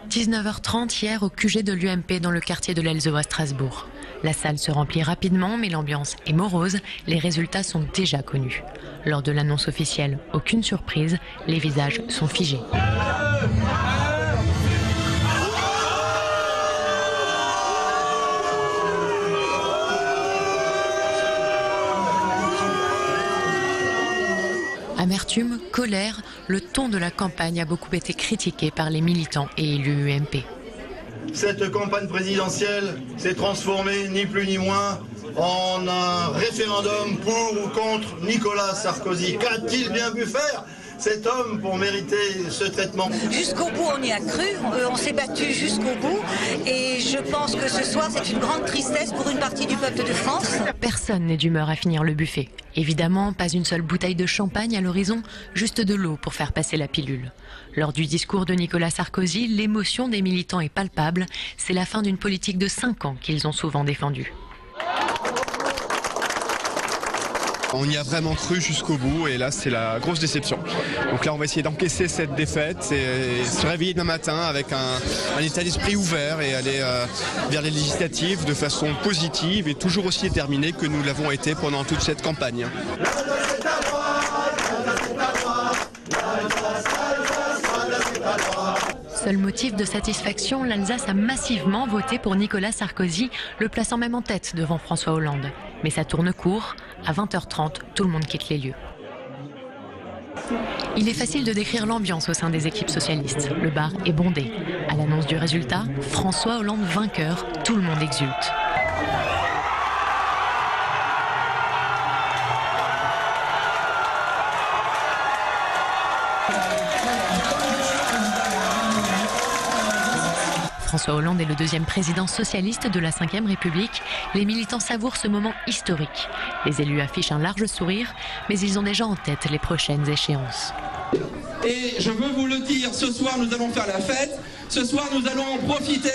19h30 hier au QG de l'UMP dans le quartier de l'Elzeu à Strasbourg. La salle se remplit rapidement mais l'ambiance est morose, les résultats sont déjà connus. Lors de l'annonce officielle, aucune surprise, les visages sont figés. Amertume, colère, le ton de la campagne a beaucoup été critiqué par les militants et élus UMP. Cette campagne présidentielle s'est transformée, ni plus ni moins, en un référendum pour ou contre Nicolas Sarkozy. Qu'a-t-il bien pu faire cet homme pour mériter ce traitement? Jusqu'au bout, on y a cru, on s'est battu jusqu'au bout et je pense que ce soir, c'est une grande tristesse pour une partie du peuple de France. Personne n'est d'humeur à finir le buffet. Évidemment, pas une seule bouteille de champagne à l'horizon, juste de l'eau pour faire passer la pilule. Lors du discours de Nicolas Sarkozy, l'émotion des militants est palpable. C'est la fin d'une politique de 5 ans qu'ils ont souvent défendue. On y a vraiment cru jusqu'au bout et là c'est la grosse déception. Donc là on va essayer d'encaisser cette défaite et se réveiller demain matin avec un état d'esprit ouvert et aller vers les législatives de façon positive et toujours aussi déterminé que nous l'avons été pendant toute cette campagne. Seul motif de satisfaction, l'Alsace a massivement voté pour Nicolas Sarkozy, le plaçant même en tête devant François Hollande. Mais ça tourne court, à 20h30, tout le monde quitte les lieux. Il est facile de décrire l'ambiance au sein des équipes socialistes. Le bar est bondé. À l'annonce du résultat, François Hollande vainqueur, tout le monde exulte. François Hollande est le deuxième président socialiste de la Ve République. Les militants savourent ce moment historique. Les élus affichent un large sourire, mais ils ont déjà en tête les prochaines échéances. Et je veux vous le dire, ce soir nous allons faire la fête, ce soir nous allons en profiter,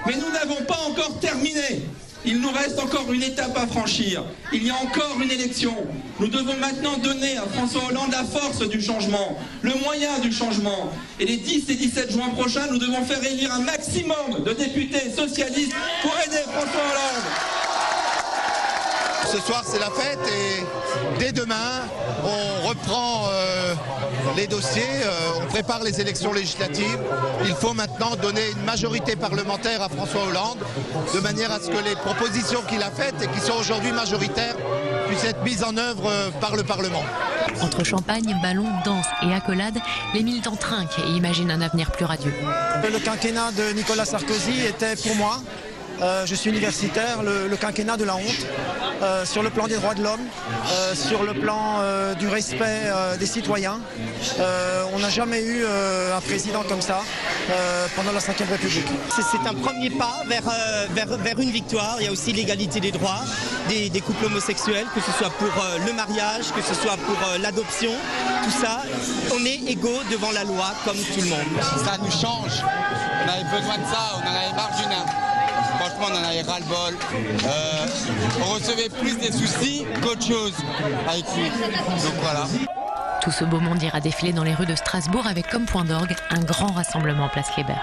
mais nous n'avons pas encore terminé. Il nous reste encore une étape à franchir. Il y a encore une élection. Nous devons maintenant donner à François Hollande la force du changement, le moyen du changement. Et les 10 et 17 juin prochains, nous devons faire élire un maximum de députés socialistes pour aider François Hollande. Ce soir c'est la fête et dès demain on reprend les dossiers, on prépare les élections législatives. Il faut maintenant donner une majorité parlementaire à François Hollande de manière à ce que les propositions qu'il a faites et qui sont aujourd'hui majoritaires puissent être mises en œuvre par le Parlement. Entre champagne, ballons, danse et accolades, les militants trinquent et imaginent un avenir plus radieux. Le quinquennat de Nicolas Sarkozy était pour moi, je suis universitaire, le quinquennat de la honte. Sur le plan des droits de l'homme, sur le plan du respect des citoyens. On n'a jamais eu un président comme ça pendant la Ve République. C'est un premier pas vers une victoire. Il y a aussi l'égalité des droits des couples homosexuels, que ce soit pour le mariage, que ce soit pour l'adoption. Tout ça, on est égaux devant la loi comme tout le monde. Ça nous change. On avait besoin de ça, on en avait marre du nain. Franchement, on en avait ras-le-bol. On recevait plus des soucis qu'autre chose avec lui. Donc voilà. Tout ce beau monde ira défiler dans les rues de Strasbourg avec comme point d'orgue un grand rassemblement place Kléber.